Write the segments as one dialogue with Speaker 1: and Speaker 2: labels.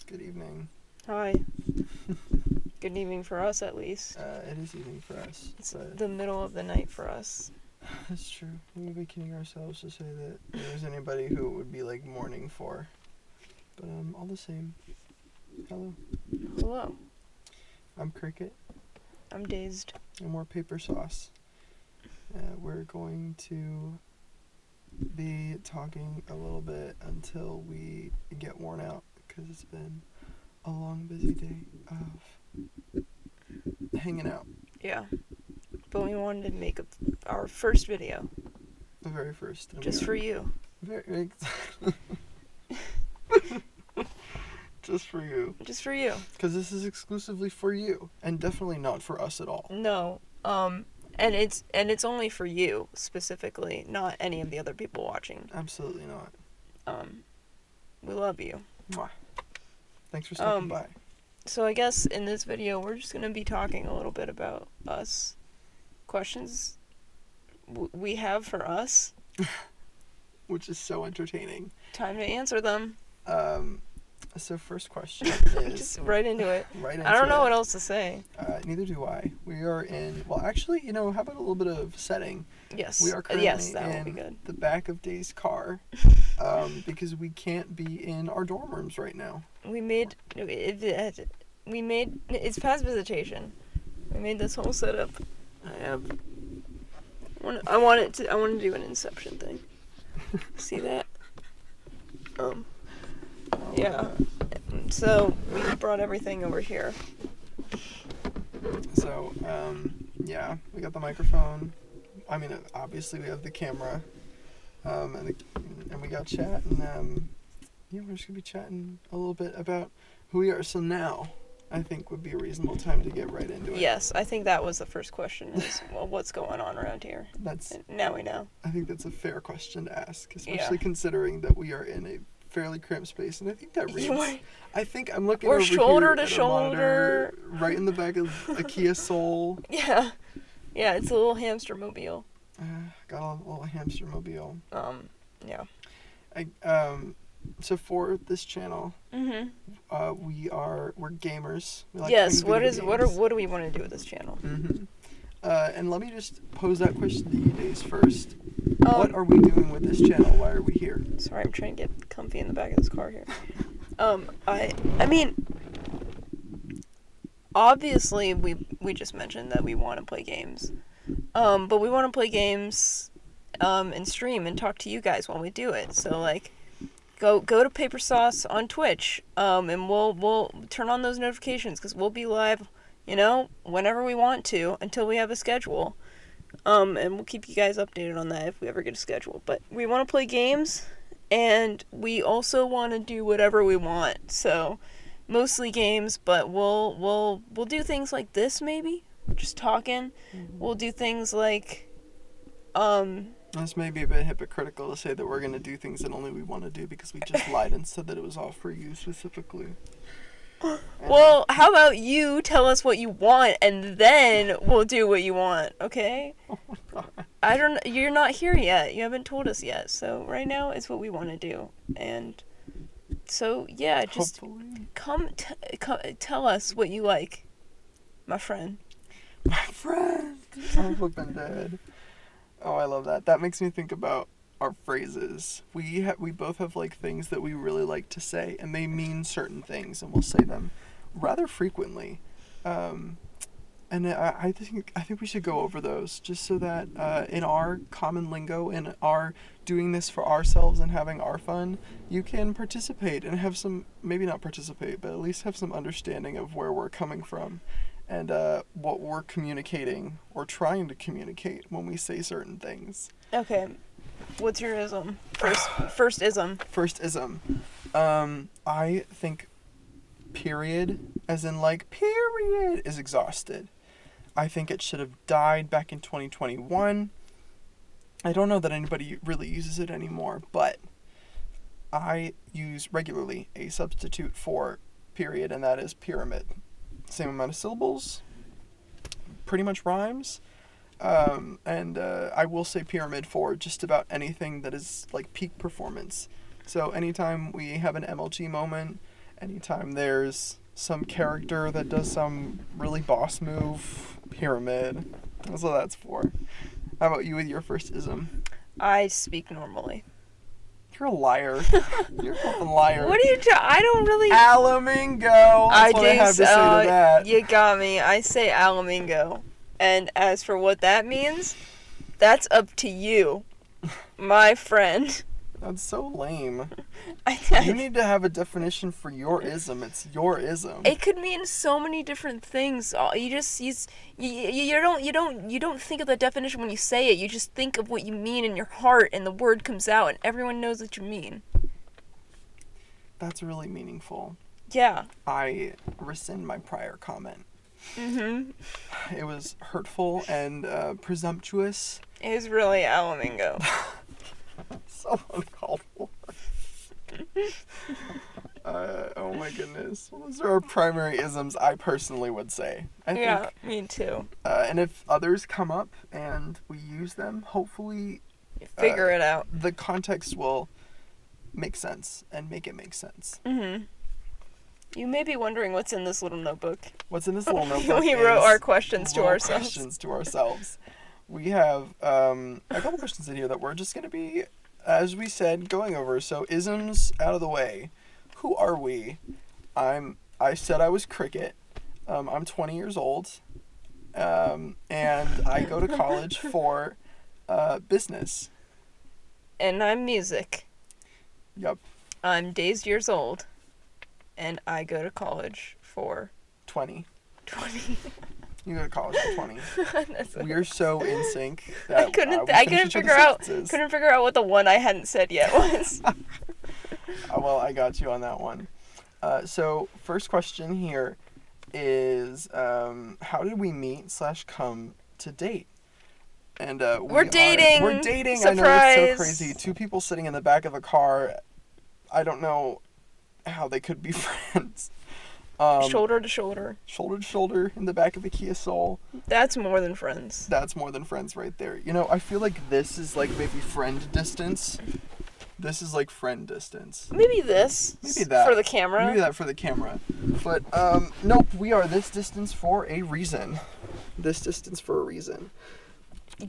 Speaker 1: Good evening.
Speaker 2: Hi. Good evening for us, at least.
Speaker 1: It is evening for us.
Speaker 2: It's
Speaker 1: but
Speaker 2: the middle of the night for us.
Speaker 1: That's true. We would be kidding ourselves to say that there's anybody who it would be like morning for. But all the same. Hello.
Speaker 2: Hello.
Speaker 1: I'm Kricket.
Speaker 2: I'm dazed.
Speaker 1: And we're Paper Sauce. We're going to be talking a little bit until we get worn out, because it's been a long, busy day of hanging out.
Speaker 2: Yeah. But we wanted to make our first video.
Speaker 1: The very first.
Speaker 2: Just for you.
Speaker 1: Very Just for you.
Speaker 2: Just for you.
Speaker 1: Because this is exclusively for you, and definitely not for us at all.
Speaker 2: No. And it's only for you specifically, not any of the other people watching.
Speaker 1: Absolutely not.
Speaker 2: We love you.
Speaker 1: Mwah. Thanks for stopping by.
Speaker 2: So I guess in this video we're just gonna be talking a little bit about us. Questions we have for us.
Speaker 1: Which is so entertaining.
Speaker 2: Time to answer them.
Speaker 1: So first question is...
Speaker 2: Just right into it.
Speaker 1: Right into
Speaker 2: I don't know
Speaker 1: it.
Speaker 2: what else to say.
Speaker 1: Neither do I. We are in... Well, actually, how about a little bit of setting?
Speaker 2: Yes.
Speaker 1: We are currently
Speaker 2: that will be
Speaker 1: in
Speaker 2: good.
Speaker 1: the back of Day's car because we can't be in our dorm rooms right now.
Speaker 2: It's past visitation. We made this whole setup. I want to do an Inception thing. See that? Yeah. So we brought everything over here.
Speaker 1: So, yeah, we got the microphone. I mean, obviously we have the camera, and we got chat, and we're just gonna be chatting a little bit about who we are. So now, I think would be a reasonable time to get right into it.
Speaker 2: Yes, I think that was the first question. Is well, what's going on around here? Now we know.
Speaker 1: I think that's a fair question to ask, especially considering that we are in a fairly cramped space, and I think that reads. I think I'm looking over
Speaker 2: shoulder
Speaker 1: here
Speaker 2: to
Speaker 1: at
Speaker 2: shoulder,
Speaker 1: a monitor, right in the back of a Kia Soul.
Speaker 2: Yeah, it's a little hamster mobile.
Speaker 1: Got a little hamster mobile.
Speaker 2: Yeah.
Speaker 1: So for this channel, we're gamers. We like
Speaker 2: yes. What do we want to do with this channel?
Speaker 1: And let me just pose that question to you, Days, first. What are we doing with this channel? Why are we here?
Speaker 2: Sorry, I'm trying to get comfy in the back of this car here. I mean, obviously we just mentioned that we want to play games, but we want to play games, and stream and talk to you guys while we do it. So like, go to Paper Sauce on Twitch, and we'll turn on those notifications because we'll be live, whenever we want to until we have a schedule. And we'll keep you guys updated on that if we ever get a schedule. But we want to play games, and we also want to do whatever we want. So, mostly games, but we'll do things like this maybe, just talking. We'll do things like,
Speaker 1: This may be a bit hypocritical to say that we're gonna do things that only we want to do because we just lied and said that it was all for you specifically.
Speaker 2: Well, how about you tell us what you want, and then we'll do what you want, okay?
Speaker 1: Oh my God.
Speaker 2: You're not here yet. You haven't told us yet. So right now it's what we want to do. And so, yeah, just come tell us what you like, my friend.
Speaker 1: My friend! I'm flipping dead. Oh, I love that. That makes me think about our phrases. We both have like things that we really like to say, and they mean certain things, and we'll say them rather frequently. And I think we should go over those just so that in our common lingo, in our doing this for ourselves and having our fun, you can participate and have some, maybe not participate, but at least have some understanding of where we're coming from and what we're communicating or trying to communicate when we say certain things.
Speaker 2: Okay. What's your ism? First ism.
Speaker 1: First ism. I think period, as in like period, is exhausted. I think it should have died back in 2021. I don't know that anybody really uses it anymore, but I use regularly a substitute for period, and that is pyramid. Same amount of syllables, pretty much rhymes. And I will say pyramid for just about anything that is like peak performance. So anytime we have an MLG moment Anytime there's some character that does some really boss move, pyramid. That's what that's for. How about you with your first ism?
Speaker 2: I speak normally.
Speaker 1: You're a liar. You're a fucking liar.
Speaker 2: What are you I don't really...
Speaker 1: ALAMINGO! That's what I have to say to that.
Speaker 2: You got me. I say ALAMINGO. And as for what that means, that's up to you, my friend.
Speaker 1: That's so lame.
Speaker 2: I
Speaker 1: You need to have a definition for your ism. It's your ism.
Speaker 2: It could mean so many different things. You don't think of the definition when you say it. You just think of what you mean in your heart, and the word comes out, and everyone knows what you mean.
Speaker 1: That's really meaningful.
Speaker 2: Yeah.
Speaker 1: I rescind my prior comment.
Speaker 2: Mhm.
Speaker 1: It was hurtful and presumptuous.
Speaker 2: It was really ALAMINGO.
Speaker 1: So uncalled for. Oh my goodness. Well, those are our primary isms, I personally would say. I think,
Speaker 2: me too.
Speaker 1: and if others come up and we use them, hopefully
Speaker 2: Figure it out.
Speaker 1: the context will make sense and make it make sense.
Speaker 2: Mhm. You may be wondering what's in this little notebook.
Speaker 1: What's in this little notebook?
Speaker 2: We wrote our questions to ourselves.
Speaker 1: We have a couple questions in here that we're just going to be, as we said, going over. So isms out of the way. Who are we? I said I was Kricket. I'm 20 years old. And I go to college for business.
Speaker 2: And I'm music.
Speaker 1: Yep.
Speaker 2: I'm dazed years old. And I go to college for
Speaker 1: 20.
Speaker 2: 20.
Speaker 1: You go to college for 20.
Speaker 2: That's
Speaker 1: We are so in sync
Speaker 2: I
Speaker 1: that
Speaker 2: couldn't
Speaker 1: we finish each other's sentences.
Speaker 2: couldn't figure out what the one I hadn't said yet was.
Speaker 1: Well, I got you on that one. So first question here is, how did we meet / come to date? And
Speaker 2: We're dating.
Speaker 1: We're dating.
Speaker 2: Surprise.
Speaker 1: I know, it's so crazy. Two people sitting in the back of a car. I don't know how they could be friends.
Speaker 2: Shoulder to shoulder.
Speaker 1: Shoulder to shoulder in the back of a Kia Soul.
Speaker 2: That's more than friends.
Speaker 1: That's more than friends right there. You know, I feel like this is like maybe friend distance. This is like friend distance.
Speaker 2: Maybe this.
Speaker 1: Maybe that.
Speaker 2: For the camera.
Speaker 1: Maybe that for the camera. But, nope, we are this distance for a reason. This distance for a reason.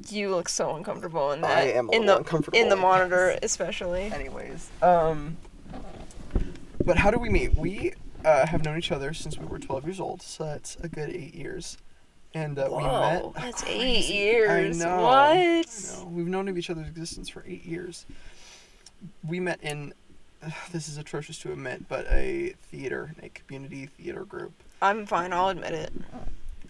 Speaker 2: You look so uncomfortable in that.
Speaker 1: I am a little uncomfortable.
Speaker 2: In the monitor, especially.
Speaker 1: Anyways, but how do we meet? We have known each other since we were 12 years old, so that's a good 8 years. And we met.
Speaker 2: That's
Speaker 1: Crazy.
Speaker 2: 8 years.
Speaker 1: I know.
Speaker 2: What?
Speaker 1: I know. We've known of each other's existence for 8 years. We met in, this is atrocious to admit, but a community theater group.
Speaker 2: I'm fine, I'll admit it.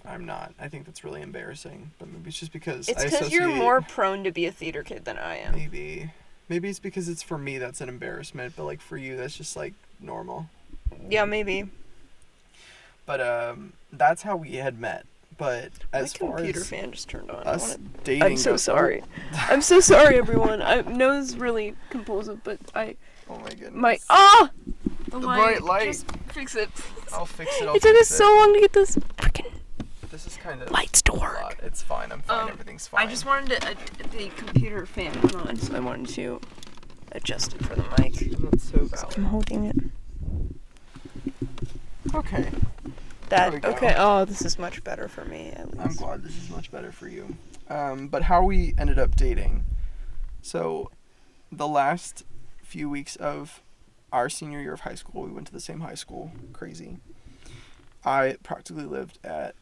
Speaker 1: I'm not. I think that's really embarrassing, but maybe it's just because
Speaker 2: It's because you're more prone to be a theater kid than I am.
Speaker 1: Maybe it's because it's for me that's an embarrassment, but like for you that's just like normal.
Speaker 2: Yeah, maybe.
Speaker 1: But that's how we had met. But as
Speaker 2: My
Speaker 1: far
Speaker 2: computer
Speaker 1: as
Speaker 2: fan just turned on.
Speaker 1: us dating,
Speaker 2: I'm so sorry. I'm so sorry, everyone. I know this is really compulsive, but
Speaker 1: Oh my goodness.
Speaker 2: The
Speaker 1: bright light.
Speaker 2: Just fix it.
Speaker 1: I'll fix it.
Speaker 2: It took us so long to get this freaking
Speaker 1: This is kind of
Speaker 2: lights to
Speaker 1: a
Speaker 2: work.
Speaker 1: lot. It's fine. I'm fine. Everything's fine.
Speaker 2: I just wanted the computer fan to come on, so I wanted to adjust it for the mic.
Speaker 1: That's so valid.
Speaker 2: I'm holding it.
Speaker 1: Okay.
Speaker 2: That
Speaker 1: There we go.
Speaker 2: okay? Oh, this is much better for me. At least.
Speaker 1: I'm glad this is much better for you. But how we ended up dating. So, the last few weeks of our senior year of high school, we went to the same high school. Crazy. I practically lived at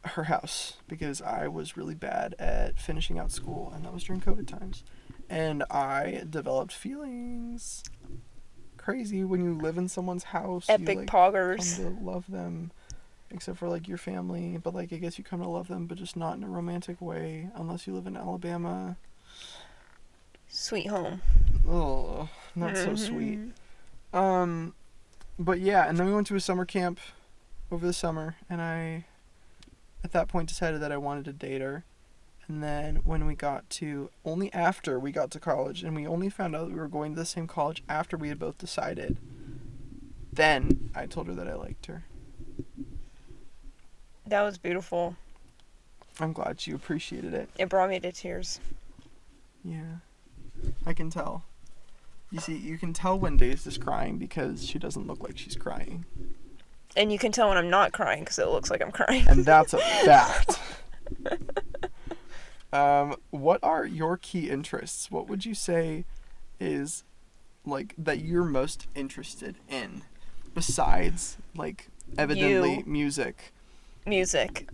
Speaker 1: her house because I was really bad at finishing out school, and that was during COVID times. And I developed feelings. Crazy when you live in someone's house.
Speaker 2: Epic
Speaker 1: you, like,
Speaker 2: poggers.
Speaker 1: come to love them. Except for, like, your family. But, like, I guess you come to love them, but just not in a romantic way. Unless you live in Alabama.
Speaker 2: Sweet home.
Speaker 1: Oh, not so sweet. But, yeah, and then we went to a summer camp over the summer. And I, at that point, decided that I wanted to date her. And then when we got to, only after we got to college, and we only found out that we were going to the same college after we had both decided, then I told her that I liked her.
Speaker 2: That was beautiful.
Speaker 1: I'm glad she appreciated it.
Speaker 2: It brought me to tears.
Speaker 1: Yeah. I can tell. You see, you can tell when Daisy is crying because she doesn't look like she's crying.
Speaker 2: And you can tell when I'm not crying because it looks like I'm crying.
Speaker 1: And that's a fact. What are your key interests? What would you say is, like, that you're most interested in besides, like, evidently music?
Speaker 2: Music.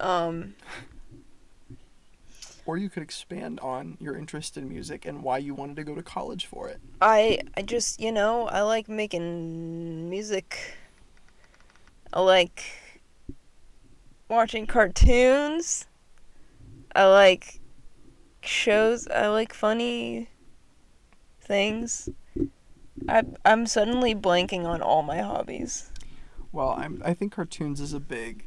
Speaker 1: Or you could expand on your interest in music and why you wanted to go to college for it.
Speaker 2: I just, I like making music. I like watching cartoons. I like shows. I like funny things. I'm suddenly blanking on all my hobbies.
Speaker 1: Well, I think cartoons is a big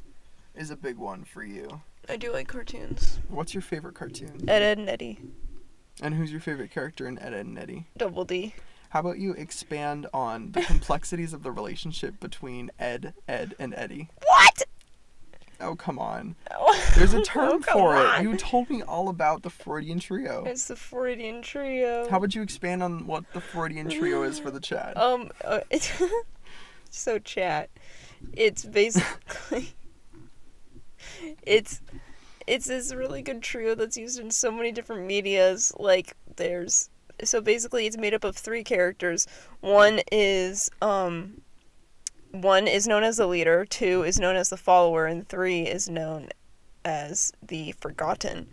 Speaker 1: one for you.
Speaker 2: I do like cartoons.
Speaker 1: What's your favorite cartoon?
Speaker 2: Ed, Edd, and Eddy.
Speaker 1: And who's your favorite character in Ed, Edd, and Eddy?
Speaker 2: Double D.
Speaker 1: How about you expand on the complexities of the relationship between Ed, and Eddy?
Speaker 2: What?
Speaker 1: Oh, come on.
Speaker 2: Oh.
Speaker 1: There's a term for
Speaker 2: on.
Speaker 1: it. You told me all about the Freudian trio.
Speaker 2: It's the Freudian trio.
Speaker 1: How would you expand on what the Freudian trio is for the chat?
Speaker 2: So chat. It's basically it's this really good trio that's used in so many different medias. Like so basically it's made up of 3 characters. One is known as the leader, 2 is known as the follower, and 3 is known as the forgotten.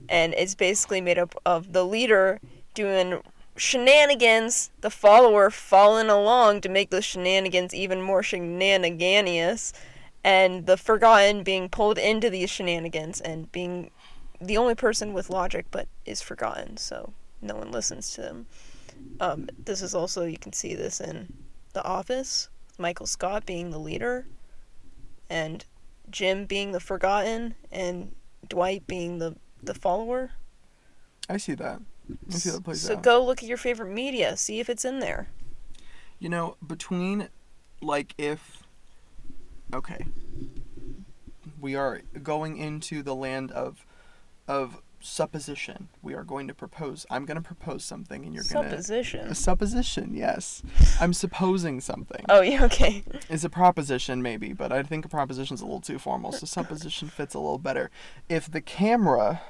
Speaker 2: And it's basically made up of the leader doing shenanigans, the follower following along to make the shenanigans even more shenaniganious, and the forgotten being pulled into these shenanigans and being the only person with logic but is forgotten, so no one listens to them. This is also, you can see this in The Office, Michael Scott being the leader, and Jim being the forgotten, and Dwight being the follower.
Speaker 1: I see that. I see that plays out.
Speaker 2: So go look at your favorite media, see if it's in there.
Speaker 1: Between, like, okay, we are going into the land of supposition. We are going to propose. I'm going to propose something, and you're going to...
Speaker 2: Supposition?
Speaker 1: A supposition, yes. I'm supposing something.
Speaker 2: Oh, yeah, okay.
Speaker 1: Is a proposition, maybe, but I think a proposition's a little too formal, so supposition fits a little better. If the camera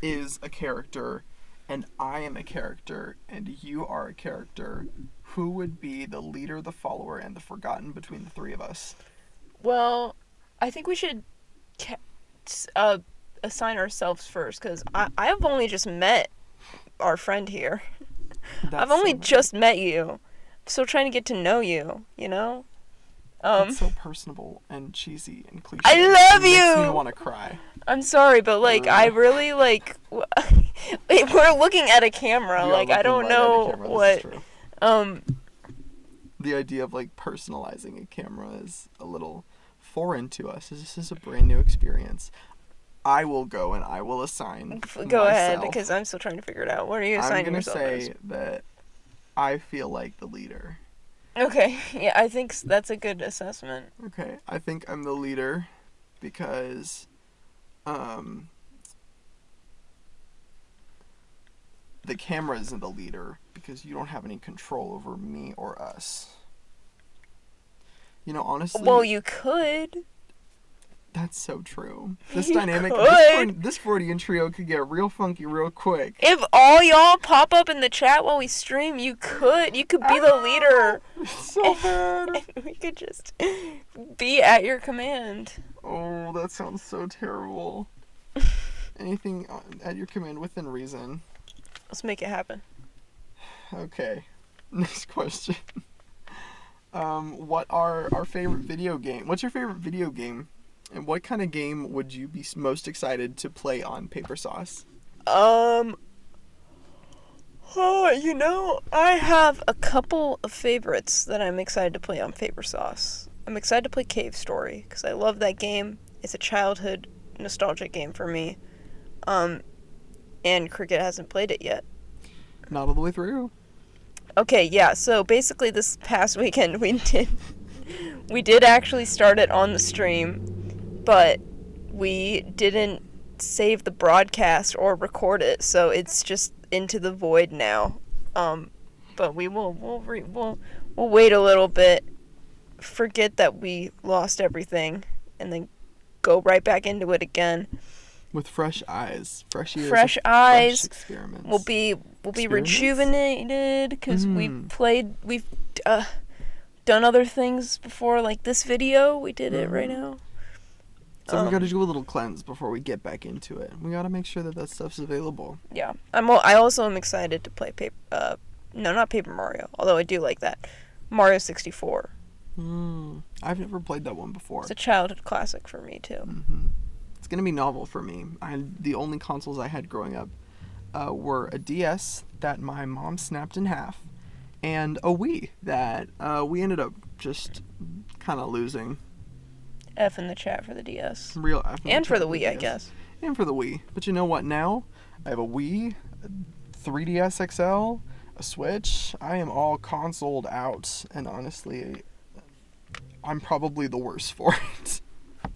Speaker 1: is a character, and I am a character, and you are a character, who would be the leader, the follower, and the forgotten between the 3 of us?
Speaker 2: Well, I think we should assign ourselves first, because I've only just met our friend here. I've only just met you. I'm still trying to get to know you,
Speaker 1: It's so personable and cheesy and cliche.
Speaker 2: I love you!
Speaker 1: It makes me want to cry.
Speaker 2: I'm sorry, but, I really, we're looking at a camera, I don't know what...
Speaker 1: The idea of, personalizing a camera is a little foreign to us. This is a brand new experience. I will go and I will assign
Speaker 2: Go ahead,
Speaker 1: myself.
Speaker 2: because I'm still trying to figure it out. What are you assigning yourself as?
Speaker 1: I'm going to say that I feel like the leader.
Speaker 2: Okay, yeah, I think that's a good assessment.
Speaker 1: Okay, I think I'm the leader because, the camera isn't the leader because you don't have any control over me or us. Honestly...
Speaker 2: Well, you could.
Speaker 1: That's so true. This
Speaker 2: You
Speaker 1: dynamic,
Speaker 2: could.
Speaker 1: this Freudian trio could get real funky real quick.
Speaker 2: If all y'all pop up in the chat while we stream, you could be the leader.
Speaker 1: It's so bad.
Speaker 2: And we could just be at your command.
Speaker 1: Oh, that sounds so terrible. Anything at your command within reason.
Speaker 2: Let's make it happen.
Speaker 1: Okay. Next question. What are our favorite video game? What's your favorite video game? And what kind of game would you be most excited to play on Paper Sauce?
Speaker 2: I have a couple of favorites that I'm excited to play on Paper Sauce. I'm excited to play Cave Story, because I love that game. It's a childhood nostalgic game for me. And Kricket hasn't played it yet.
Speaker 1: Not all the way through.
Speaker 2: Okay, yeah, so basically this past weekend we did actually start it on the stream, but we didn't save the broadcast or record it, so it's just into the void now. But but we'll wait a little bit, forget that we lost everything, and then go right back into it again.
Speaker 1: With fresh eyes, fresh ears,
Speaker 2: fresh eyes.
Speaker 1: Fresh experiments.
Speaker 2: We'll be rejuvenated because we've done other things before, like this video. We did it right now.
Speaker 1: So we got to do a little cleanse before we get back into it. We got to make sure that stuff's available.
Speaker 2: Yeah, I also am excited to play not Paper Mario, although I do like that. Mario 64.
Speaker 1: I've never played that one before.
Speaker 2: It's a childhood classic for me too.
Speaker 1: It's gonna be novel for me. The only consoles I had growing up were a DS that my mom snapped in half, and a Wii that we ended up just kind of losing.
Speaker 2: F in the chat for the DS.
Speaker 1: Real F.
Speaker 2: And for the Wii, I guess.
Speaker 1: And for the Wii. But you know what? Now I have a Wii, a 3DS XL, a Switch. I am all consoled out, and honestly, I'm probably the worst for it.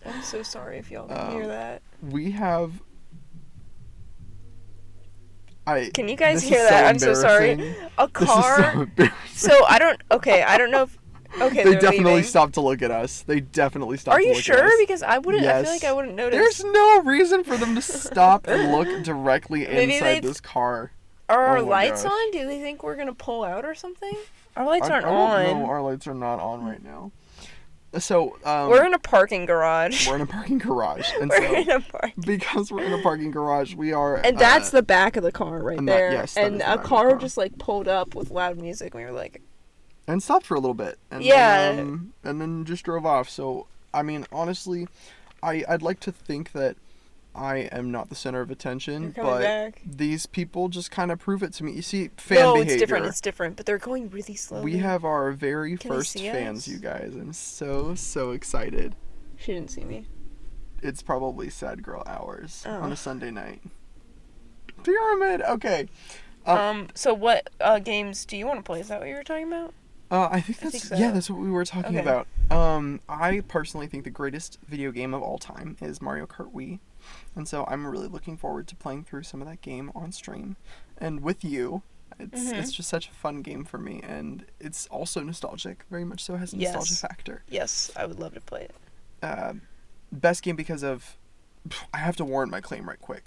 Speaker 2: I'm so sorry if y'all can hear that.
Speaker 1: We have.
Speaker 2: Can you guys hear that? I'm so sorry. A car. So I don't know if. Okay,
Speaker 1: they definitely
Speaker 2: leaving.
Speaker 1: stopped to look at us. They definitely stopped.
Speaker 2: Are
Speaker 1: to
Speaker 2: you
Speaker 1: look
Speaker 2: sure?
Speaker 1: At us.
Speaker 2: Because I wouldn't.
Speaker 1: Yes.
Speaker 2: I feel like I wouldn't notice.
Speaker 1: There's no reason for them to stop and look directly inside this car.
Speaker 2: Are our lights on? Do they think we're gonna pull out or something? Our lights aren't on.
Speaker 1: No, our lights are not on right now. So
Speaker 2: we're in a parking garage.
Speaker 1: We're in a parking garage, and because we're in a parking garage, we are.
Speaker 2: And that's the back of the car right there.
Speaker 1: Yes,
Speaker 2: and a car just like pulled up with loud music. And we were like.
Speaker 1: And stopped for a little bit. And then just drove off. So, I mean, honestly, I'd like to think that I am not the center of attention, but these people just kind of prove it to me. You see, behavior.
Speaker 2: It's different, but they're going really slowly.
Speaker 1: We have our very first fans, you guys. I'm so excited.
Speaker 2: She didn't see me.
Speaker 1: It's probably sad girl hours on a Sunday night. Pyramid, okay.
Speaker 2: So what games do you want to play? Is that what you were talking about?
Speaker 1: I think that's what we were talking about. I personally think the greatest video game of all time is Mario Kart Wii. And so I'm really looking forward to playing through some of that game on stream. And with you, it's just such a fun game for me. And it's also nostalgic, very much so has a nostalgia factor.
Speaker 2: Yes, I would love to play it.
Speaker 1: Best game because of... I have to warrant my claim right quick.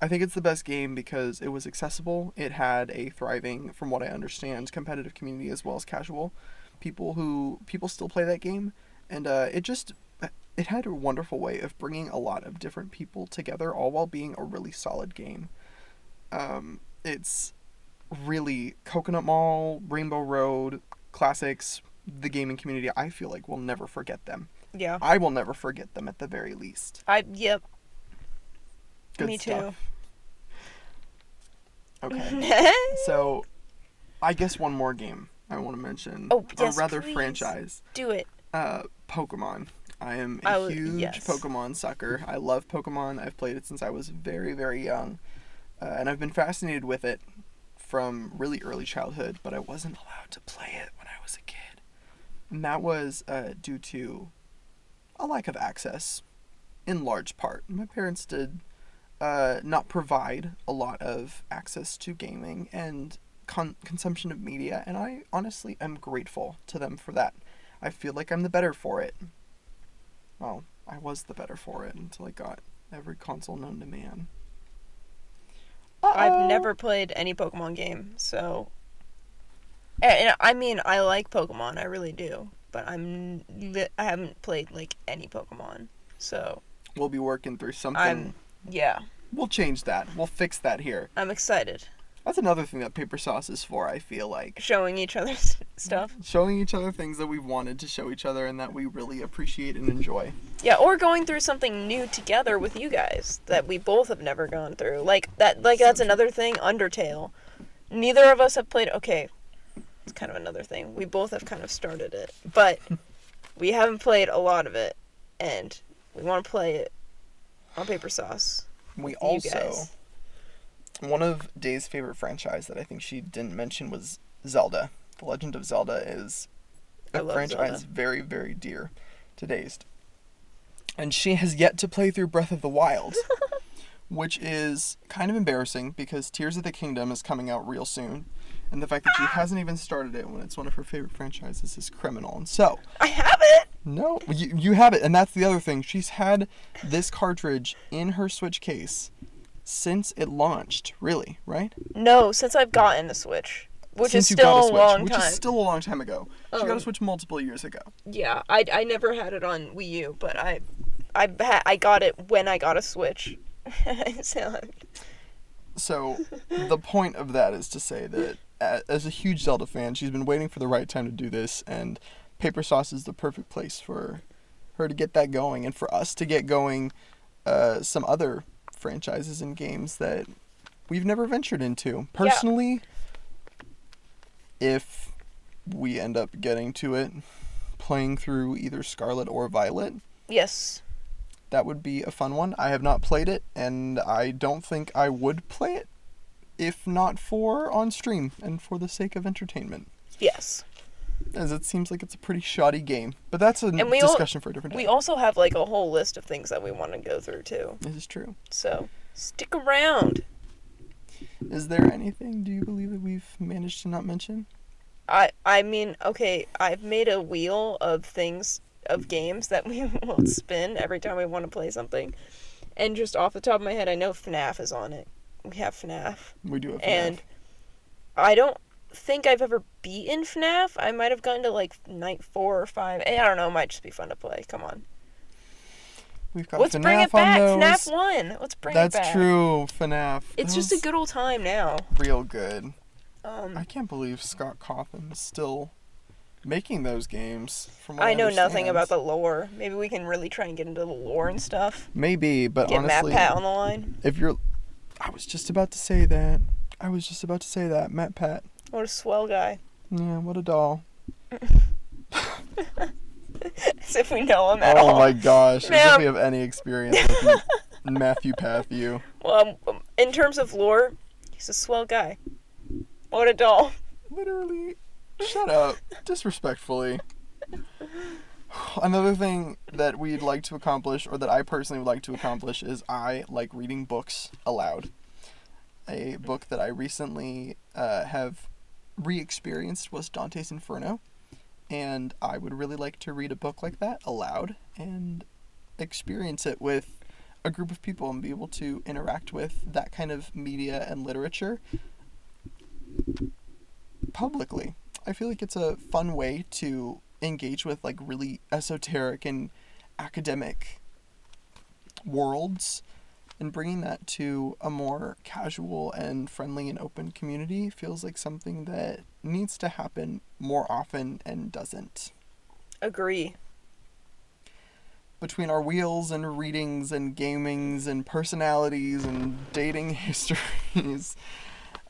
Speaker 1: I think it's the best game because it was accessible. It had a thriving, from what I understand, competitive community as well as casual. People still play that game. And it had a wonderful way of bringing a lot of different people together, all while being a really solid game. It's really Coconut Mall, Rainbow Road, classics, the gaming community. I feel like we'll never forget them.
Speaker 2: Yeah.
Speaker 1: I will never forget them at the very least.
Speaker 2: Yep.
Speaker 1: Good
Speaker 2: Me
Speaker 1: stuff.
Speaker 2: too.
Speaker 1: Okay. So, I guess one more game I want to mention.
Speaker 2: Oh, yes,
Speaker 1: or rather,
Speaker 2: please.
Speaker 1: franchise.
Speaker 2: Do it.
Speaker 1: Pokemon. I am a huge Pokemon sucker. I love Pokemon. I've played it since I was very, very young. And I've been fascinated with it from really early childhood, but I wasn't allowed to play it when I was a kid. And that was due to a lack of access, in large part. My parents did not provide a lot of access to gaming and consumption of media, and I honestly am grateful to them for that. I feel like I'm the better for it. Well, I was the better for it until I got every console known to man.
Speaker 2: I've never played any Pokemon game, so... And I mean, I like Pokemon, I really do, but I haven't played, like, any Pokemon, so...
Speaker 1: We'll be working through something...
Speaker 2: Yeah.
Speaker 1: We'll change that. We'll fix that here.
Speaker 2: I'm excited.
Speaker 1: That's another thing that Paper Sauce is for, I feel like.
Speaker 2: Showing each other stuff.
Speaker 1: Showing each other things that we've wanted to show each other and that we really appreciate and enjoy.
Speaker 2: Yeah, or going through something new together with you guys that we both have never gone through. That's another thing, Undertale. Neither of us have played... Okay, it's kind of another thing. We both have kind of started it, but we haven't played a lot of it, and we want to play it on Paper Sauce.
Speaker 1: We also... One of Day's favorite franchise that I think she didn't mention was Zelda. The Legend of Zelda is a franchise very, very dear to Day's. And she has yet to play through Breath of the Wild, which is kind of embarrassing because Tears of the Kingdom is coming out real soon. And the fact that she hasn't even started it when it's one of her favorite franchises is criminal. And so...
Speaker 2: I have it!
Speaker 1: No, you have it. And that's the other thing. She's had this cartridge in her Switch case since it launched, really, right?
Speaker 2: No, since I've gotten a Switch. Which
Speaker 1: Since
Speaker 2: is
Speaker 1: you got
Speaker 2: still
Speaker 1: a
Speaker 2: a
Speaker 1: Switch,
Speaker 2: long
Speaker 1: which
Speaker 2: time.
Speaker 1: is still a long time ago. She got a Switch multiple years ago.
Speaker 2: Yeah, I never had it on Wii U, but I got it when I got a Switch.
Speaker 1: So the point of that is to say that as a huge Zelda fan, she's been waiting for the right time to do this, and Paper Sauce is the perfect place for her to get that going, and for us to get going some other franchises and games that we've never ventured into. Personally, if we end up getting to it, playing through either Scarlet or Violet.
Speaker 2: Yes.
Speaker 1: That would be a fun one. I have not played it, and I don't think I would play it if not for on stream and for the sake of entertainment.
Speaker 2: Yes.
Speaker 1: As it seems like it's a pretty shoddy game. But that's a discussion for a different day.
Speaker 2: We also have like a whole list of things that we want to go through too.
Speaker 1: This is true.
Speaker 2: So, stick around.
Speaker 1: Is there anything, do you believe, that we've managed to not mention?
Speaker 2: I mean, okay, I've made a wheel of things, of games that we will spin every time we want to play something. And just off the top of my head, I know FNAF is on it. We have FNAF.
Speaker 1: We do have FNAF.
Speaker 2: And I don't think I've ever beaten FNAF. I might have gotten to like night 4 or 5. I don't know, it might just be fun to play. Come on.
Speaker 1: We've got
Speaker 2: Let's
Speaker 1: FNAF
Speaker 2: bring it back.
Speaker 1: on those.
Speaker 2: FNAF 1. Let's bring it back.
Speaker 1: That's true, FNAF.
Speaker 2: It's just a good old time now.
Speaker 1: Real good. I can't believe Scott Cawthon is still making those games. From what I
Speaker 2: know
Speaker 1: understand.
Speaker 2: nothing about the lore. Maybe we can really try and get into the lore and stuff.
Speaker 1: Maybe, but
Speaker 2: get
Speaker 1: honestly...
Speaker 2: Matt Pat on the line.
Speaker 1: I was just about to say that. Matt Pat.
Speaker 2: What a swell guy.
Speaker 1: Yeah, what a doll.
Speaker 2: As if we know him at all.
Speaker 1: Oh my gosh, as if we have any experience with Matthew Patthew.
Speaker 2: Well, in terms of lore, he's a swell guy. What a doll.
Speaker 1: Literally, shut up. Disrespectfully. Another thing that we'd like to accomplish, or that I personally would like to accomplish, is I like reading books aloud. A book that I recently have re-experienced was Dante's Inferno, and I would really like to read a book like that aloud and experience it with a group of people and be able to interact with that kind of media and literature publicly. I feel like it's a fun way to engage with like really esoteric and academic worlds, and bringing that to a more casual and friendly and open community feels like something that needs to happen more often and doesn't.
Speaker 2: Agree.
Speaker 1: Between our wheels and readings and gamings and personalities and dating histories,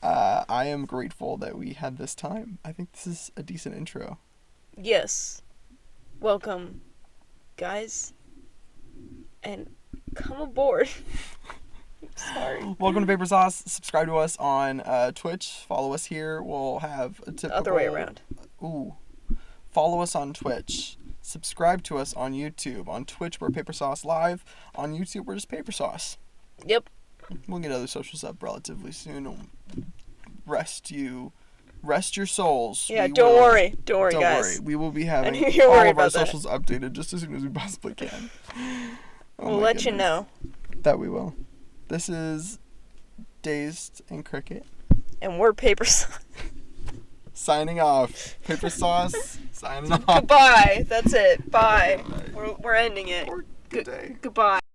Speaker 1: I am grateful that we had this time. I think this is a decent intro.
Speaker 2: Yes. Welcome, guys. And come aboard. Sorry.
Speaker 1: Welcome to Paper Sauce. Subscribe to us on Twitch. Follow us here. We'll have a typical...
Speaker 2: Other way around.
Speaker 1: Ooh. Follow us on Twitch. Subscribe to us on YouTube. On Twitch, we're Paper Sauce Live. On YouTube, we're just Paper Sauce.
Speaker 2: Yep.
Speaker 1: We'll get other socials up relatively soon. Rest your souls.
Speaker 2: Yeah, don't worry, guys.
Speaker 1: Don't worry. We will be having
Speaker 2: you're
Speaker 1: all of our
Speaker 2: about that.
Speaker 1: socials updated just as soon as we possibly can.
Speaker 2: We'll let you know.
Speaker 1: That we will. This is Dazed and Kricket.
Speaker 2: And we're Paper Sauce.
Speaker 1: Signing off. Paper Sauce. Signing off.
Speaker 2: Goodbye. That's it. Bye. We're ending it.
Speaker 1: Good day.
Speaker 2: Goodbye.